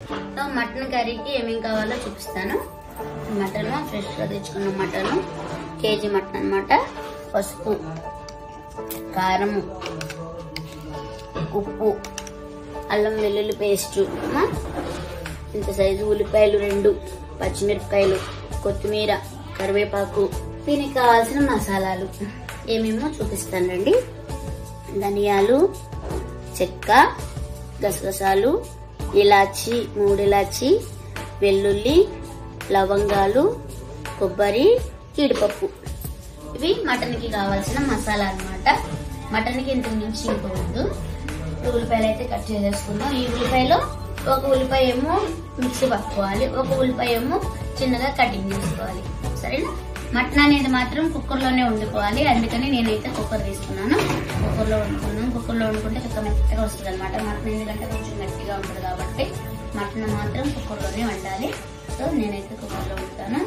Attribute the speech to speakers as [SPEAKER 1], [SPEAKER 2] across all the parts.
[SPEAKER 1] So mutton కర్రీకి ఏమేం కావాలో చూపిస్తాను. మటన్ ఫ్రెష్ గా తెచ్చుకున్న మటన్ కేజీ మటన్ అన్నమాట. పసుపు, కారం, ఉప్పు, అల్లం వెల్లుల్లి పేస్ట్, ఇంత సైజు ఉల్లిపాయలు 2, పచ్చిమిరపకాయలు, కొత్తిమీర, కరివేపాకు, దీనికి కావాల్సిన మసాలాలు ఏమేమో చూపిస్తానండి. ధనియాలు, చెక్క, గసగసాలు, ఇలాచి 3 ఇలాచి, వెల్లుల్లి, లవంగాలు, కొబ్బరి, జీడిపప్పు. ఇవి మటన్ కి కావాల్సిన మసాలా అన్నమాట. మటన్ కి ఇంత మించి ఇంకోవద్దు. ఉల్లిపాయలు అయితే కట్ చేసేసుకుందాం. ఈ ఉల్లిపాయలో ఒక ఉల్లిపాయ ఏమో మిక్సీ పట్టుకోవాలి, ఒక ఉల్లిపాయ ఏమో చిన్నగా కటింగ్ చేసుకోవాలి. సరేనా? మటన్ అనేది మాత్రం కుక్కర్ లోనే వండుకోవాలి. అందుకని నేనైతే కుక్కర్ తీసుకున్నాను. కుక్కర్ లో వండుకున్నాను. కుక్కర్ లో వండుకుంటే చక్కగా మెత్తగా వస్తుంది అనమాట. మటన్ ఎందుకంటే కొంచెం గట్టిగా ఉంటుంది కాబట్టి మటన్ మాత్రం కుక్కర్ లోనే వండాలి. సో నేనైతే కుక్కర్ లో వండుతాను.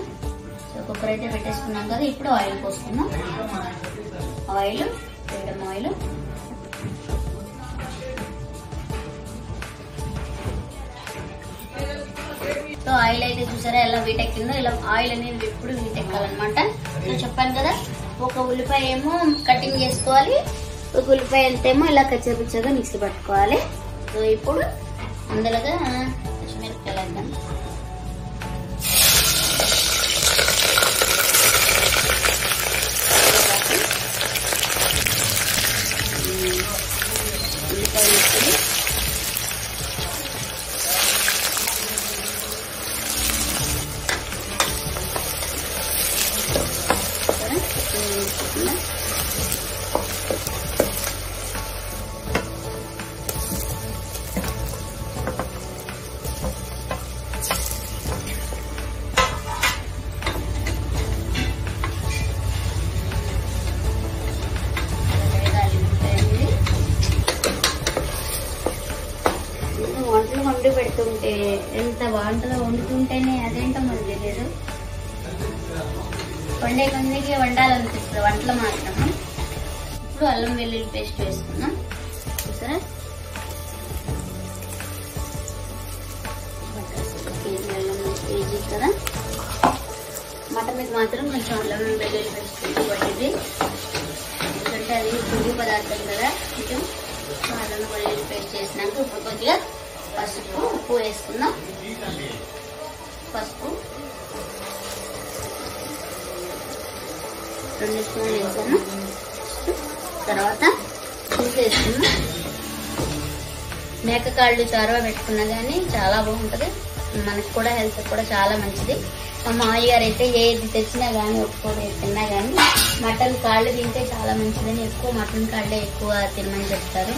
[SPEAKER 1] సో కుక్కర్ అయితే పెట్టేసుకున్నాం కదా. ఇప్పుడు ఆయిల్ పోసుకున్నాం. Oil, Freedom oil, so oil అయితే చూసారా ఎలా వీటెక్కిందో. ఇలా ఆయిల్ అనేది ఎప్పుడు వీటెక్కాలన్నమాట. సో చెప్పాను కదా, ఒక ఉల్లిపాయ ఏమో కటింగ్ చేసుకోవాలి, ఒక ఉల్లిపాయ అంతేమో ఇలా కచ్చపిచ్చగా మిక్సీ పట్టుకోవాలి. సో ఇప్పుడు అందులోగా పచ్చిమిరపకాయలు వేద్దాం. ఉల్లిపాయ వేసుకుని వంటలు వండి పెడుతుంటే ఎంత వంటలు వండుతుంటేనే అదేంటో మనకు తెలియదు. వండే కొందికి వండాలనిపిస్తుంది వంటలు మాత్రం. ఇప్పుడు అల్లం వెల్లుల్లి పేస్ట్ వేసుకున్నాం. చూసారా, కేజీ కదా. మటన్కి మాత్రం కొంచెం అల్లం వెల్లుల్లి పేస్ట్ పట్టింది, ఎందుకంటే అది పురుగు పదార్థం కదా. కొంచెం అల్లం వెల్లుల్లి పేస్ట్ చేసినాక ఇప్పుడు కొద్దిగా పసుపు, ఉప్పు వేసుకుందాం. పసుపు 2 స్పూన్లు వేసాను. తర్వాత చూసి వేసుకున్నాం. మేకకాళ్ళు చారువా పెట్టుకున్నా కానీ చాలా బాగుంటుంది. మనకు కూడా హెల్త్ కూడా చాలా మంచిది. మా మామయ్య గారు అయితే ఏది తెచ్చినా కానీ ఒప్పుకొని తిన్నా కానీ మటన్ కాళ్ళు తింటే చాలా మంచిదని ఎక్కువ మటన్ కాళ్ళే ఎక్కువ తినమని చెప్తారు.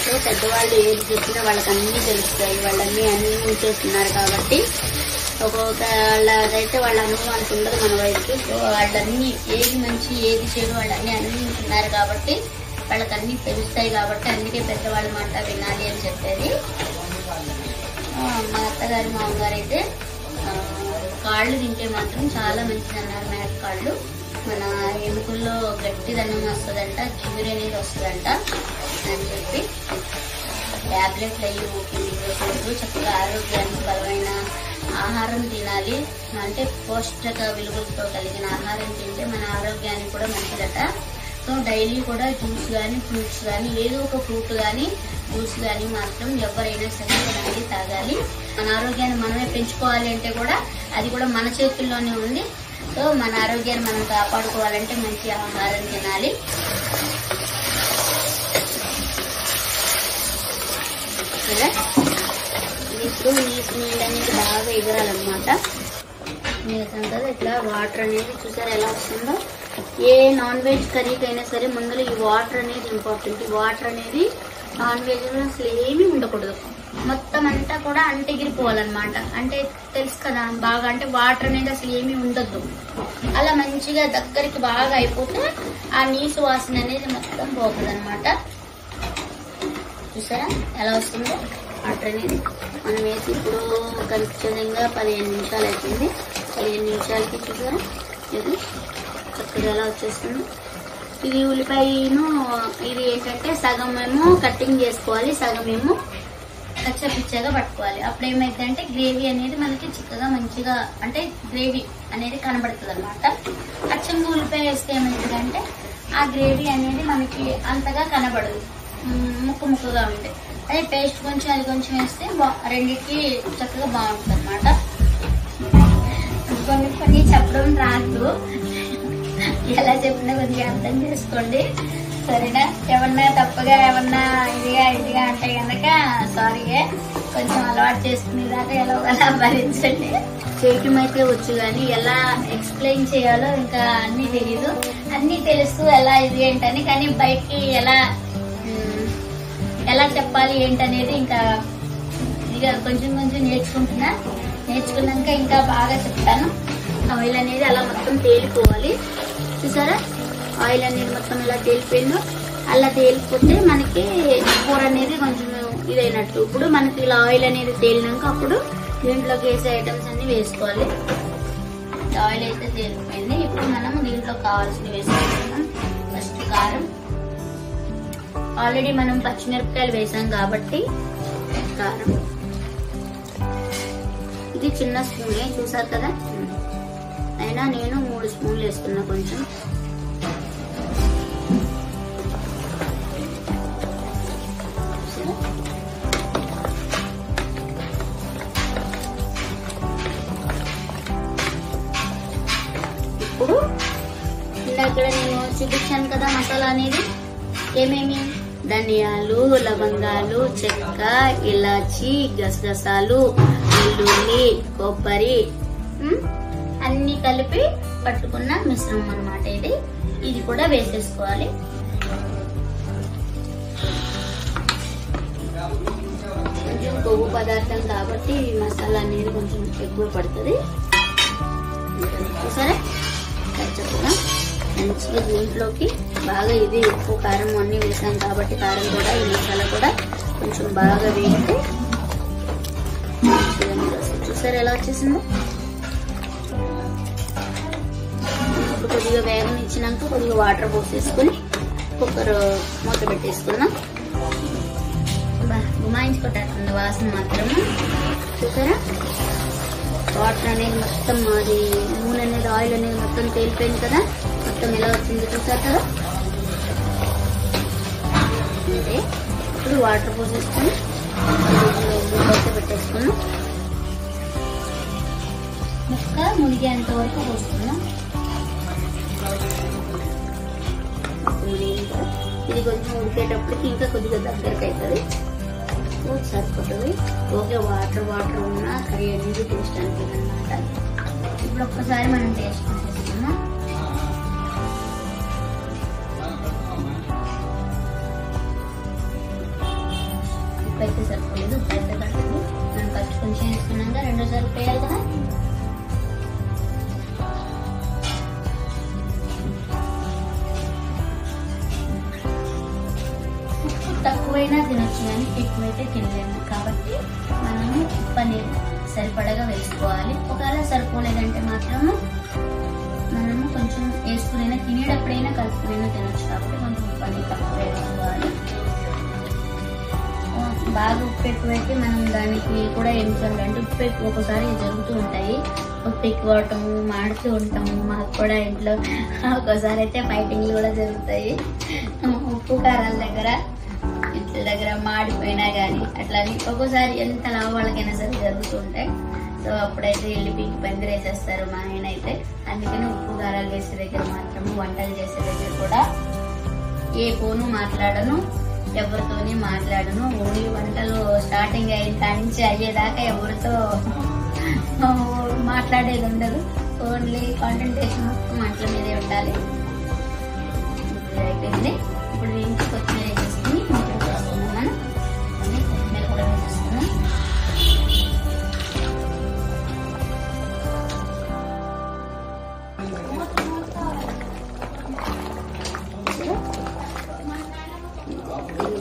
[SPEAKER 1] సో పెద్దవాళ్ళు ఏది చెప్పినా వాళ్ళకి అన్నీ తెలుస్తాయి. వాళ్ళన్నీ అన్నీ చేస్తున్నారు కాబట్టి ఒక్కొక్కళ్ళైతే వాళ్ళ అనుభవానికి ఉండదు మన వయసుకి. సో వాళ్ళన్నీ ఏది మంచి ఏది చెడు వాళ్ళన్నీ అనుభవించున్నారు కాబట్టి వాళ్ళకి అన్ని తెలుస్తాయి. కాబట్టి అందుకే పెద్దవాళ్ళ మాట వినాలి అని చెప్పేది. మా అత్తగారు మామగారు అయితే కాళ్ళు తింటే మాత్రం చాలా మంచిది అన్నారు. మేక కాళ్ళు మన ఎముకల్లో గట్టిదనం వస్తుందంట, జిగురు అనేది వస్తుందంట అని చెప్పి ట్యాబ్లెట్లు అయ్యి ఊపికూడదు. చక్కగా ఆరోగ్యానికి బలమైన ఆహారం తినాలి. అంటే పోషక విలువలతో కలిగిన ఆహారం తింటే మన ఆరోగ్యానికి కూడా మంచిదట. సో డైలీ కూడా జ్యూస్ కానీ ఫ్రూట్స్ కానీ ఏదో ఒక ఫ్రూట్ కానీ జ్యూస్ కానీ మాత్రం ఎవరైనా సరే తినాలి, తాగాలి. మన ఆరోగ్యాన్ని మనమే పెంచుకోవాలి అంటే కూడా అది కూడా మన చేతుల్లోనే ఉంది. సో మన ఆరోగ్యాన్ని మనం కాపాడుకోవాలంటే మంచి ఆహారం తినాలి. ఇప్పుడు నీళ్ళు అనేది బాగా ఎగరాలన్నమాట. నీళ్ళం కదా ఇట్లా వాటర్ అనేది చూసారా ఎలా వస్తుందో. ఏ నాన్ వెజ్ కర్రీకి అయినా సరే ముందులో ఈ వాటర్ అనేది ఇంపార్టెంట్. ఈ వాటర్ అనేది నాన్ వెజ్ లో అసలు ఏమీ ఉండకూడదు. మొత్తం అంతా కూడా అంటెగిరిపోవాలన్నమాట. అంటే తెలుసు కదా బాగా, అంటే వాటర్ అనేది అసలు ఏమీ ఉండద్దు. అలా మంచిగా దగ్గరికి బాగా అయిపోతే ఆ నీసు వాసన అనేది మొత్తం పోతుంది అనమాట. చూసారా ఎలా వస్తుందో వాటర్ అనేది. మనం వేసి ఇప్పుడు ఖచ్చితంగా 15 నిమిషాలు అవుతుంది. 15 నిమిషాలకి చూసారా ఇది చక్కగా ఎలా వచ్చేస్తుంది. ఇది ఉల్లిపాయను ఇది ఏంటంటే సగం ఏమో కట్టింగ్ చేసుకోవాలి, సగం ఏమో కచ్చపిచ్చగా పట్టుకోవాలి. అప్పుడు ఏమైందంటే గ్రేవీ అనేది మనకి చిక్కగా మంచిగా అంటే గ్రేవీ అనేది కనబడుతుంది అనమాట. అచ్చంగా ఉల్లిపాయ వేస్తే ఏమైందంటే ఆ గ్రేవీ అనేది మనకి అంతగా కనబడదు, ముక్కగా ఉంటాయి. అదే పేస్ట్ కొంచెం అది కొంచెం వేస్తే రెండింటికి చక్కగా బాగుంటుంది అనమాట. కొన్ని చెప్పడం రాదు, ఎలా చెప్పినా కొద్దిగా అర్థం చేసుకోండి సరేనా. ఏమన్నా తప్పగా ఏమన్నా ఇదిగా అంటే కనుక సారీయే, కొంచెం అలవాటు చేసుకునేదాకా ఎలా భరించండి. చేయటం అయితే వచ్చు కానీ ఎలా ఎక్స్ప్లెయిన్ చేయాలో ఇంకా అన్ని తెలీదు. అన్ని తెలుస్తూ ఎలా ఇది ఏంటని, కానీ బయటికి ఎలా చెప్పాలి ఏంటనేది ఇంకా ఇక కొంచెం నేర్చుకున్నాక ఇంకా బాగా చెప్తాను. ఆయిల్ అనేది అలా మొత్తం తేలిపోవాలి, చూసారా. ఆయిల్ అనేది మొత్తం ఇలా తేలిపోయిందో, అలా తేలిపోతే మనకి కూర అనేది కొంచెం ఇదైనట్టు. ఇప్పుడు మనకి ఇలా ఆయిల్ అనేది తేలినాక అప్పుడు దీంట్లోకి వేసే ఐటమ్స్ అన్ని వేసుకోవాలి. ఆయిల్ అయితే తేలిపోయింది. ఇప్పుడు మనం దీంట్లో కావాల్సినవి వేసుకుంటున్నాం. ఫస్ట్ కారం, ఆల్రెడీ మనం పచ్చిమిరపకాయలు వేసాం కాబట్టి కారం. ఇది చిన్న స్పూనే చూసారు కదా, అయినా నేను 3 స్పూన్లు వేస్తున్నా. కొంచెం ఇప్పుడు ఇక్కడ నేను చూపించాను కదా మసాలా అనేది ఏమేమి, ధనియాలు, లవంగాలు, చెక్క, ఇలాచి, గసగసాలు, వెల్లుల్లి, కొబ్బరి అన్ని కలిపి పట్టుకున్న మిశ్రమం అన్నమాట ఇది కూడా వేసేసుకోవాలి. కొంచెం కొవ్వు పదార్థం కాబట్టి మసాలా అనేది కొంచెం ఎక్కువ పడుతుంది. సరే చక్కగా మంచిగా దీంట్లోకి బాగా ఇది ఉప్పు కారం అన్ని వేసాం కాబట్టి కారం కూడా ఈ మసాలా కూడా కొంచెం బాగా వేస్తే చూసారు ఎలా వచ్చేసిందో. ఇప్పుడు కొద్దిగా వేగం ఇచ్చినాక కొద్దిగా వాటర్ పోసేసుకుని కుక్కర్ మూత పెట్టేసుకున్నాం. గుమాయించుకోవటానికి వాసన మాత్రమే చూసారా. వాటర్ అనేది మొత్తం అది నూనె అనేది ఆయిల్ అనేది మొత్తం తేలిపోయింది కదా, మొత్తం ఎలా వచ్చింది చూసారు కదా. అంటే ఇప్పుడు వాటర్ పోసేసుకొని మూత పెట్టేసుకున్నాం. ముక్క మునిగేంత వరకు పోసుకున్నాం. ఇది కొంచెం ఉడికేటప్పటికి ఇంకా కొద్దిగా దగ్గరకు అవుతుంది, సరిపోతుంది. ఓకే, వాటర్ ఉన్నా కర్రీ అనేది టేస్ట్ అనిపించింది అనమాట. ఇప్పుడు ఒక్కసారి మనం టేస్ట్ చేస్తున్నాం. ఉప్పు అయితే సరిపోలేదు, ఉప్పు అయితే పడుతుంది. మనం ఫస్ట్ కొంచెం వేసుకున్నాక రెండోసారి వేయాలి కదా. తక్కువైనా తినొచ్చు కానీ ఎక్కువైతే తినలేము కాబట్టి మనము ఉప్పు అనేది సరిపడగా వేసుకోవాలి. ఒకవేళ సరిపోలేదంటే మాత్రము మనము కొంచెం వేసుకునైనా తినేటప్పుడైనా కలుపుకునైనా తినొచ్చు కాబట్టి కొంచెం ఉప్పు అనేది తక్కువ వేసుకోవాలి. బాగా ఉప్పు ఎక్కువైతే మనం దానికి కూడా ఏం చేయాలంటే ఉప్పు ఎక్కువ ఒకసారి జరుగుతూ ఉంటాయి, ఉప్పు ఎక్కువ అవటము, మాడుతూ ఉంటాము. మాకు కూడా ఇంట్లో ఒకసారి అయితే ఫైటింగ్లు కూడా జరుగుతాయి ఉప్పు కారాల దగ్గర మాడిపోయినా గానీ అట్లా ఒక్కోసారి ఎంత లావు వాళ్ళకైనా సరే జరుగుతూ ఉంటాయి. సో అప్పుడైతే వెళ్ళి పీకి పందిరేసేస్తారు మా ఆయన అయితే. అందుకని ఉప్పు కారాలు వేసే దగ్గర మాత్రము, వంటలు చేసే దగ్గర కూడా ఏ ఫోను మాట్లాడను, ఎవరితోని మాట్లాడను. ఓన్లీ వంటలు స్టార్టింగ్ అయిన కాడి నుంచి అయ్యేదాకా ఎవరితో మాట్లాడేది ఉండదు. ఓన్లీ కాన్సంట్రేషన్ మొత్తం వంటల మీదే ఉండాలి. అయిపోయింది. ఇప్పుడు దీనికి కొత్తిమీర వేసుకుని కొంచెం వేసుకున్నాం. మనం కొత్తిమీర కూడా వేసుకున్నాం.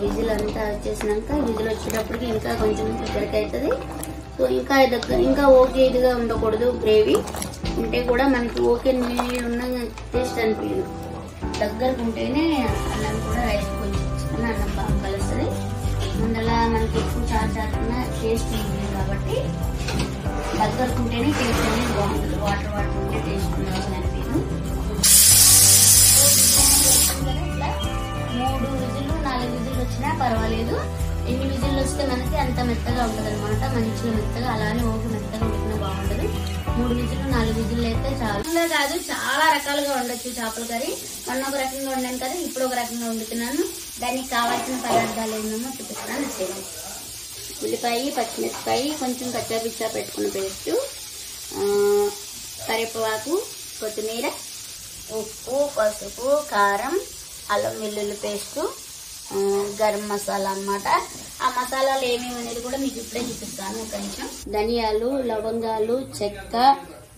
[SPEAKER 1] విజిల్ అంతా వచ్చేసినాక విజిల్ వచ్చేటప్పటికి ఇంకా కొంచెం దగ్గరికి అవుతుంది. సో ఇంకా ఓకే ఇదిగా ఉండకూడదు. గ్రేవీ ఉంటే కూడా మనకి ఓకే నీళ్ళు ఉన్న టేస్ట్ అనిపించదు. దగ్గరకు ఉంటేనే అన్నం కూడా రైస్ కొంచెం అన్నం బాగా కలుస్తుంది. ముందలా మనకి ఎక్కువ చారున టేస్ట్ ఉంటుంది కాబట్టి దగ్గరకు ఉంటేనే టేస్ట్ అనేది బాగుంటుంది. వాటర్ వాటర్ ఉంటే టేస్ట్ ఉండదు అనిపించదు. ఇట్లా 3 విజిల్లు 4 విజిల్లు వచ్చినా పర్వాలేదు. ఎన్ని విజిల్లు వస్తే మనకి అంత మెత్తగా ఉంటుంది అనమాట. మంచిగా మెత్తగా, అలానే ఓటు మెత్తగా ఉడికినా బాగుంటది. 3 విజిల్లు 4 విజిల్లు అయితే చాలా కాదు, చాలా రకాలుగా ఉండొచ్చు చేపల కర్రీ. మొన్న ఒక రకంగా వండాను కదా, ఇప్పుడు ఒక రకంగా వండుతున్నాను. దానికి కావాల్సిన పదార్థాలు ఏమేమో చూపిస్తాను. వచ్చేది ఉల్లిపాయ, పచ్చిమిరపకాయ, కొంచెం కచ్చాపిచ్చా పెట్టుకున్న పేస్టు, కరివేపాకు, కొత్తిమీర, ఉప్పు, పసుపు, కారం, అల్లం వెల్లుల్లి పేస్టు, గరం మసాలా అన్నమాట. ఆ మసాలాలు ఏమేమి అనేది కూడా మీకు ఇప్పుడే చూపిస్తాను. ఒక నిమిషం. ధనియాలు, లవంగాలు, చెక్క,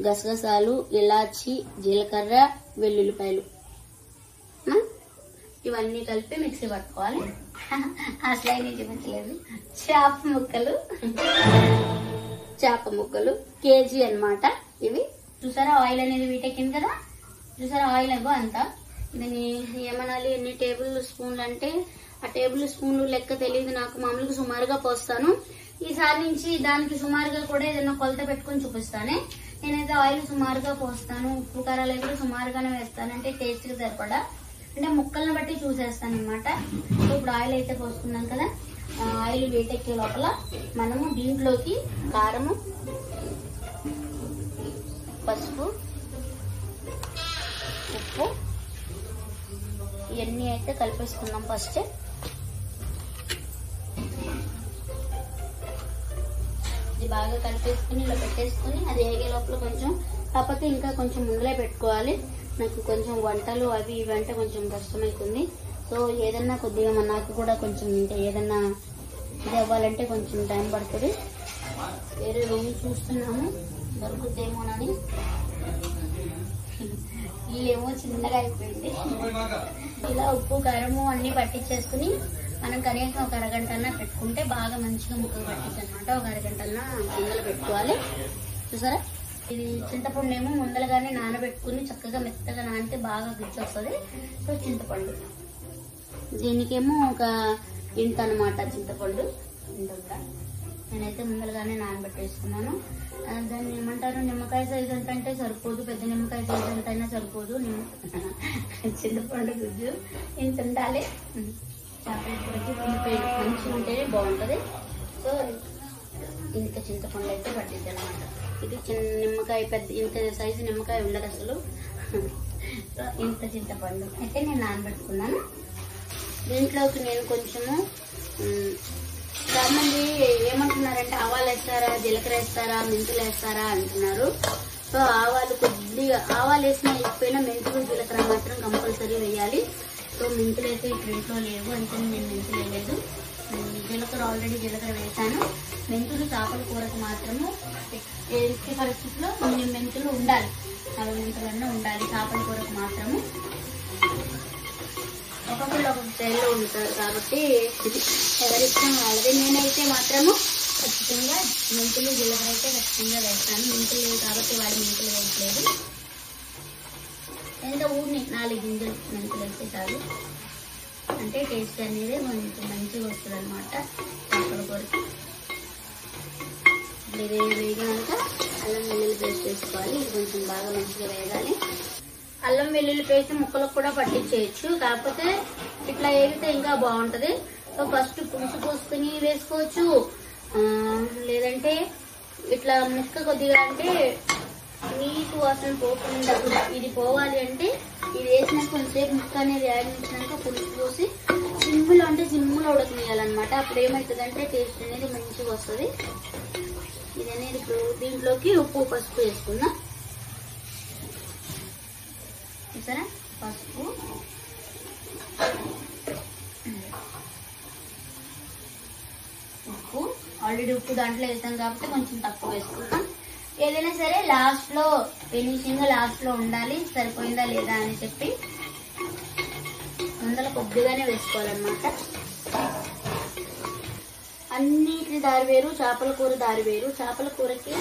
[SPEAKER 1] గసగసాలు, ఇలాచి, జీలకర్ర, వెల్లుల్లిపాయలు, ఇవన్నీ కలిపి మిక్సీ పట్టుకోవాలి. అసలు అయినా చూపించలేదు. చేప ముక్కలు కేజీ అన్నమాట ఇవి. చూసారా ఆయిల్ అనేది వీటెక్కింది కదా, చూసారా ఆయిల్ అవ్వ అంతా. దీన్ని ఏమనాలి, ఎన్ని టేబుల్ స్పూన్లు అంటే ఆ టేబుల్ స్పూన్లు లెక్క తెలియదు నాకు. మామూలుగా సుమారుగా పోస్తాను. ఈసారి నుంచి దానికి సుమారుగా కూడా ఏదైనా కొలత పెట్టుకుని చూపిస్తానే. నేనైతే ఆయిల్ సుమారుగా పోస్తాను, ఉప్పు కారాలు కూడా సుమారుగానే వేస్తాను. అంటే టేస్ట్ కి సరిపడా, అంటే ముక్కలను బట్టి చూసేస్తాను అనమాట. ఇప్పుడు ఆయిల్ అయితే పోసుకున్నాం కదా, ఆయిల్ వేటెక్కే లోపల మనము దీంట్లోకి కారము, పసుపు, ఉప్పు ఇవన్నీ అయితే కలిపేసుకున్నాం. ఫస్ట్ ఇది బాగా కలిపేసుకుని ఇలా పెట్టేసుకుని అది ఏగే లోపల కొంచెం, కాకపోతే ఇంకా కొంచెం ముందులే పెట్టుకోవాలి. నాకు కొంచెం వంటలు అవి ఇవి అంటే కొంచెం కష్టమవుతుంది. సో ఏదన్నా కొద్దిగా నాకు కూడా కొంచెం ఇంకా ఏదన్నా ఇది అవ్వాలంటే కొంచెం టైం పడుతుంది. వేరే రూమ్ చూస్తున్నాము దొరుకుతుందేమోనని. ఇల్లేమో చిన్నగా అయిపోయింది. ఇలా ఉప్పు కారము అన్ని పట్టించేసుకుని మనం కనీసం ఒక అరగంటన్నా పెట్టుకుంటే బాగా మంచిగా ముక్కలు పట్టింది అనమాట. ఒక అరగంటన్నా గిన్నెలు పెట్టుకోవాలి. చూసారా, ఇది చింతపండు ఏమో ముందరగానే నానబెట్టుకుని చక్కగా మెత్తగా నానితే బాగా గుజ్జు వస్తుంది. సో చింతపండు దీనికేమో ఒక ఇంత అనమాట చింతపండు. ఇంత నేనైతే ముందరగానే నానబెట్టేసుకున్నాను. దాన్ని ఏమంటారు, నిమ్మకాయ సైజు ఎంత అంటే సరిపోదు, పెద్ద నిమ్మకాయ సైజు ఎంత అయినా సరిపోదు. చింతపండు గుజ్జు ఇంత ఉండాలి. చేపల కూరకి మంచిగా ఉంటేనే బాగుంటది. సో ఇంత చింతపండు అయితే పట్టింది అనమాట. ఇది చిన్న నిమ్మకాయ, పెద్ద ఇంత సైజు నిమ్మకాయ ఉండదు అసలు. సో ఇంత చింతపండు అయితే నేను నానబెట్టుకున్నాను. దీంట్లోకి నేను కొంచెము, చాలా మంది ఏమంటున్నారంటే ఆవాలు వేస్తారా, జీలకర్ర వేస్తారా, మెంతులు వేస్తారా అంటున్నారు. సో ఆవాలు కొద్దిగా, ఆవాలు వేసినా వేసిపోయినా మెంతులు జీలకర్ర మాత్రం కంపల్సరీ వేయాలి. సో మెంతులు అయితే ఇప్పుడు ఇంట్లో లేవు, అంటే నేను మెంతులు వేయలేదు. జీలకర్ర ఆల్రెడీ జీలకర్ర వేసాను. మెంతులు చేపల కూరకు మాత్రము ఎట్టి పరిస్థితుల్లో కొన్ని మెంతులు ఉండాలి, 4 మెంతులన్నా ఉండాలి చేపల కూరకు మాత్రము. ఒక్కొక్కరు ఒక్కొక్క స్టైల్లో ఉంటారు కాబట్టి ఎవరిష్టం వాళ్ళది. నేనైతే మాత్రము ఖచ్చితంగా మెంతులు జీలకర్ర అయితే ఖచ్చితంగా వేస్తాను. మెంతులు లేవు కాబట్టి వాడి మెంతులు వేయట్లేదు. ఎంత ఊరిని 4 గింజలు మెంతులు వేస్తే చాలు, అంటే టేస్ట్ అనేది కొంచెం మంచిగా వస్తుంది అనమాట చేపల కూరకి. వేగినాక అల్లం వెల్లుల్లి పేస్ట్ వేసుకోవాలి. ఇది కొంచెం బాగా మంచిగా వేగాలి. అల్లం వెల్లుల్లి పేస్ట్ ముక్కలకు కూడా పట్టించేయచ్చు, కాకపోతే ఇట్లా వేగితే ఇంకా బాగుంటది. సో ఫస్ట్ పులుసు పోసుకుని వేసుకోవచ్చు, లేదంటే ఇట్లా ముక్క కొద్దిగా అంటే నీకు అసలు పోకుండా ఇది పోవాలి అంటే ఇది వేసినాక కొంచెంసేపు ముక్క అనేది వేగించినాక పులుసు పోసి సిమ్ములో అంటే సిమ్ములో ఉడకనియాలన్నమాట. అప్పుడు ఏమవుతుందంటే టేస్ట్ అనేది మంచిగా వస్తుంది. ఇది అనేది ఇప్పుడు దీంట్లోకి ఉప్పు పసుపు వేసుకున్నా. చూసారా, పసుపు, ఉప్పు ఆల్రెడీ ఉప్పు దాంట్లో వేసాం కాబట్టి కొంచెం తక్కువ వేసుకుంటాం. ఏదైనా సరే లాస్ట్ లో ఫినిషింగ్ లాస్ట్ లో ఉండాలి, సరిపోయిందా లేదా అని చెప్పి ముందర కొద్దిగానే వేసుకోవాలన్నమాట. అన్నిటి దారి వేరు, చేపల కూర దారి వేరు. చేపల కూరకి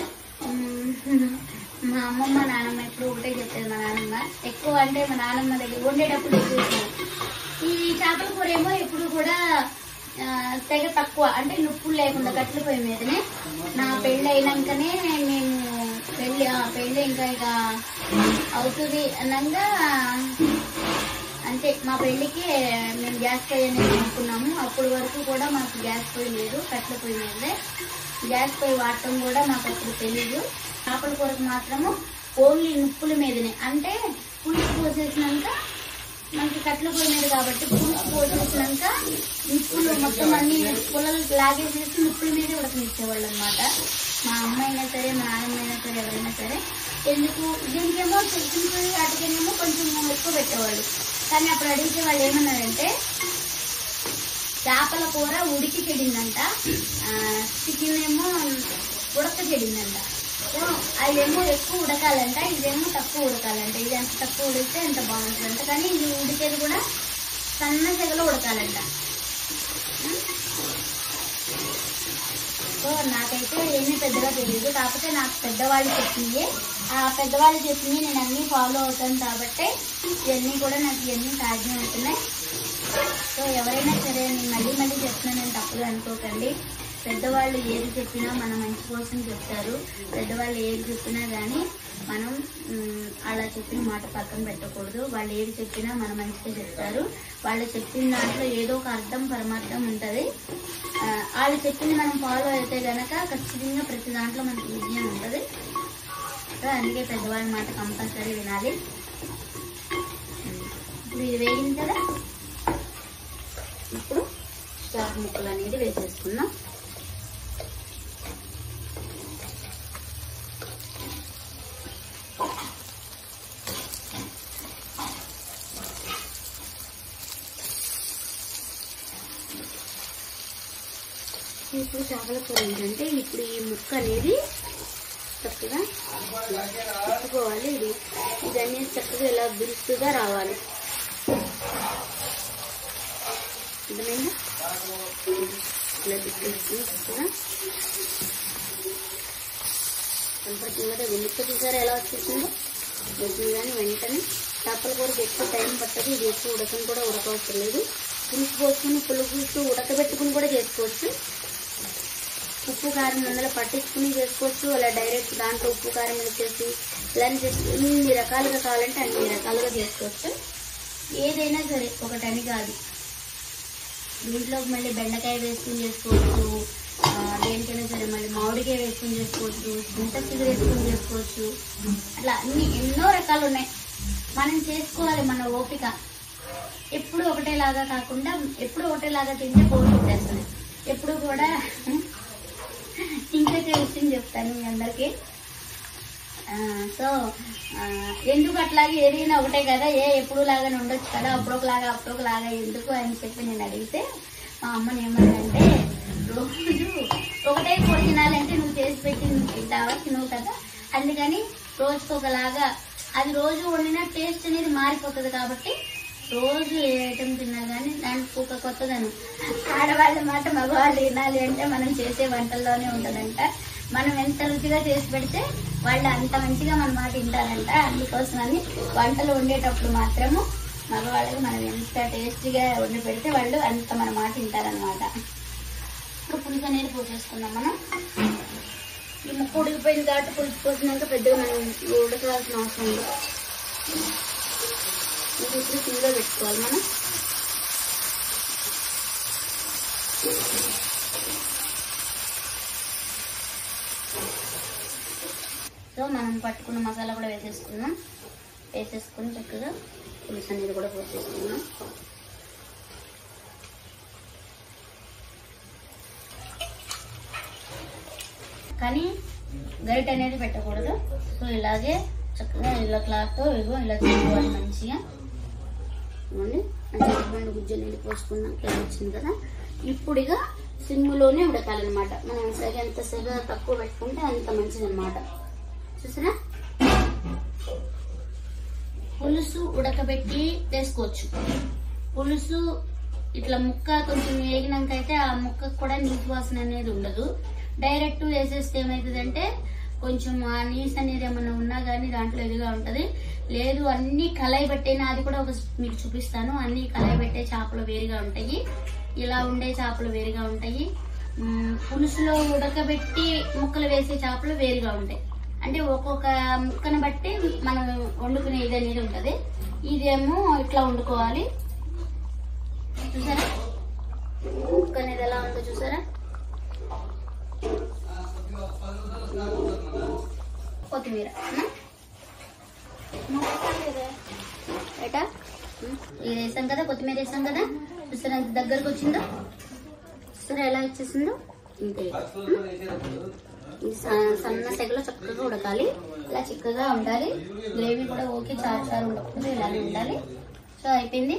[SPEAKER 1] మా అమ్మమ్మ నానమ్మ ఎప్పుడు ఒకటే చెప్పేది. మా నానమ్మ ఎక్కువ అంటే మా నానమ్మ దగ్గర వండేటప్పుడు ఎక్కువ ఈ చేపల కూర ఏమో ఎప్పుడు కూడా తెగ తక్కువ, అంటే నుప్పులు లేకుండా కట్టెల పొయ్యి మీదనే. నా పెళ్ళి అయినాకనే మేము పెళ్ళి ఇంకా ఇక అవుతుంది అనగా అంటే మా పెళ్లికి మేము గ్యాస్ పొయ్యి అనేది అనుకున్నాము. అప్పటి వరకు కూడా మాకు గ్యాస్ పొయ్యి లేదు, కట్టెల పొయ్యి మీదే. గ్యాస్ పొయ్యి వాడటం కూడా మాకు అప్పుడు తెలీదు. చేపల కూరకు మాత్రము ఓన్లీ నుప్పుల మీదనే, అంటే పులుసు పోసేసినాక మనకి కట్టెల పొయ్యి మీద కాబట్టి పులుసు పోసేసినాక నిప్పులు మొత్తం అన్ని పుల్లలు లాగేసేసి నిప్పుల మీదే ఉడకనిచ్చేవాళ్ళు అనమాట. మా అమ్మ అయినా సరే, మా నాన్నమ్మ అయినా సరే, ఎవరైనా సరే. ఎందుకు దీనికేమో చికెన్ వాటికేమో కొంచెం ఎక్కువ పెట్టేవాళ్ళు. కానీ అప్పుడు అడిగితే వాళ్ళు ఏమన్నారంటే చేపల కూర ఉడికి చెడిందంట, చికెన్ ఏమో ఉడక చెడిందంట. అదేమో ఎక్కువ ఉడకాలంట, ఇదేమో తక్కువ ఉడకాలంట. ఇది ఎంత తక్కువ ఉడికితే ఎంత బాగుంటుందంట. కానీ ఇది ఉడికేది కూడా సన్న సెగలో ఉడకాలంట. సో నాకైతే ఏమీ పెద్దగా తెలియదు. కాకపోతే నాకు పెద్దవాళ్ళు చెప్పింది, ఆ పెద్దవాళ్ళు చెప్పింది నేను అన్నీ ఫాలో అవుతాను కాబట్టి ఇవన్నీ కూడా నాకు ఇవన్నీ సాధ్యం అవుతున్నాయి. సో ఎవరైనా సరే నేను మళ్ళీ మళ్ళీ చెప్తున్నానని తప్పుగా అనుకోకండి. పెద్దవాళ్ళు ఏది చెప్పినా మన మంచి కోసం చెప్తారు. పెద్దవాళ్ళు ఏది చెప్పినా కానీ మనం అలా చెప్పిన మాట పక్కన పెట్టకూడదు. వాళ్ళు ఏది చెప్పినా మన మంచిగా చెప్తారు. వాళ్ళు చెప్పిన దాంట్లో ఏదో ఒక అర్థం పరమార్థం ఉంటుంది. వాళ్ళు చెప్పింది మనం ఫాలో అయితే గనక ఖచ్చితంగా ప్రతి దాంట్లో మనకి విజయం ఉంటుంది. సో అందుకే పెద్దవాళ్ళ మాట కంపల్సరీ వినాలి. ఇప్పుడు ఇది వేగింది కదా, ఇప్పుడు చేప ముక్కలు అనేది వేసేసుకుందాం. ఇప్పుడు చేపల కూర ఏంటంటే ఇప్పుడు ఈ ముక్క అనేది చక్కగా తిప్పుకోవాలి. ఇది అనేది చక్కగా ఇలా బిరుస్తుగా రావాలి. అర్థమైందా? ఇలా తిప్పేసుకుని చక్కగా కనపడుతుంది. ముక్క చూసారా ఎలా వచ్చేసిందో? వచ్చింది. కానీ వెంటనే చేపల కూరకి ఎక్కువ టైం పట్టదు. ఇది ఎక్కువ ఉడకని కూడా ఉడకవసరం లేదు. పులుసు పోసుకుని పులుసు ఉడకబెట్టుకుని కూడా చేసుకోవచ్చు. ఉప్పు కారం అందులో పట్టించుకుని చేసుకోవచ్చు. అలా డైరెక్ట్ దాంట్లో ఉప్పు కారం వేసేసి ఇలా ఎన్ని రకాలుగా కావాలంటే అన్ని రకాలుగా చేసుకోవచ్చు. ఏదైనా సరే ఒకటని కాదు. దీంట్లోకి మళ్ళీ బెండకాయ వేసుకుని చేసుకోవచ్చు, దేనికైనా సరే మళ్ళీ మామిడికాయ వేసుకుని చేసుకోవచ్చు, చింతచిగురు వేసుకుని చేసుకోవచ్చు. అట్లా అన్ని ఎన్నో రకాలు ఉన్నాయి. మనం చేసుకోవాలి మన ఓపిక. ఎప్పుడు ఒకటేలాగా కాకుండా ఎప్పుడు ఒకటేలాగా తింటే బోర్ కొట్టేస్తుంది. ఎప్పుడు కూడా ఇంకొక విషయం చెప్తాను మీ అందరికి. సో ఎందుకు అట్లాగే ఏదైనా ఒకటే కదా, ఎప్పుడు లాగానే ఉండొచ్చు కదా, అప్పుడొకలాగా ఎందుకు అని చెప్పి నేను అడిగితే మా అమ్మని ఏమన్నంటే, రోజు ఒకటే కూర తినాలంటే నువ్వు చేసి పెట్టి నువ్వు తింటావు కదా, అందుకని రోజుకొకలాగా అది రోజు వండిన టేస్ట్ అనేది మారిపోతుంది. కాబట్టి రోజు ఏ ఐటమ్ తిన్నా కానీ దానికి ఒక కొత్తదనం. ఆడవాళ్ళ మాట మగవాళ్ళు తినాలి అంటే మనం చేసే వంటల్లోనే ఉంటుందంట. మనం ఎంత రుచిగా చేసి పెడితే వాళ్ళు అంత మంచిగా మన మాట తింటారంట. అందుకోసమని వంటలు వండేటప్పుడు మాత్రము మగవాళ్ళకి మనం ఎంత టేస్టీగా వండి పెడితే వాళ్ళు అంత మన మాట తింటారనమాట. ఇప్పుడు పులుసు అనేది పోసేసుకున్నాం మనం. ఈ ముక్క ఉడికిపోయింది కాబట్టి పులుసు పోసినాక పెద్దగా మనం ఉడకాల్సిన అవసరం ఉంది. ఇప్పుడు సిమ్లో పెట్టుకోవాలి మనం. సో మనం పట్టుకున్న మసాలా కూడా వేసేసుకున్నాం. వేసేసుకుని చక్కగా పులుసు అనేది కూడా పోసేసుకున్నాం. కానీ గరిట అనేది పెట్టకూడదు. సో ఇలాగే చక్కగా ఇలా క్లాత్తో ఇలా చేసుకోవాలి మంచిగా. చింతపండు గుజ్జు అనేది పోసుకున్నాక వచ్చింది కదా, ఇప్పుడు ఇక సిమ్లోనే ఉడకాలన్నమాట. మనం ఎంత సెగ తక్కువ పెట్టుకుంటే అంత మంచిది అనమాట. చూసారా, పులుసు ఉడకబెట్టి వేసుకోవచ్చు. పులుసు ఇట్లా ముక్క కొంచెం వేగినాక అయితే ఆ ముక్కకు కూడా నీటి వాసన అనేది ఉండదు. డైరెక్ట్ వేసేస్తే ఏమవుతుందంటే కొంచెం నీస్ అనేది ఏమన్నా ఉన్నా గానీ దాంట్లో ఎదుగా ఉంటది. లేదు అన్ని కలాయి పెట్టేనా, అది కూడా ఒక మీకు చూపిస్తాను. అన్ని కలాయి పెట్టే చేపలు వేరుగా ఉంటాయి, ఇలా ఉండే చేపలు వేరుగా ఉంటాయి, పులుసులో ఉడకబెట్టి ముక్కలు వేసే చేపలు వేరుగా ఉంటాయి. అంటే ఒక్కొక్క ముక్కను బట్టి మనం వండుకునే ఇది అనేది ఉంటది. ఇదేమో ఇట్లా వండుకోవాలి. చూసారా ముక్క అనేది ఎలా ఉందో చూసారా. కొత్తిమీర ఏటా ఇది వేసాం కదా, కొత్తిమీర వేసాం కదా. చూసారా ఎంత దగ్గరకు వచ్చిందో, చూసారా ఎలా వచ్చేసిందో. ఇంతే సన్న సెగలో చక్కగా ఉడకాలి, ఇలా చిక్కగా ఉండాలి. గ్రేవీ కూడా ఓకే, చారు చారు ఉండకూడదు, ఇలాగే ఉండాలి. సో అయిపోయింది.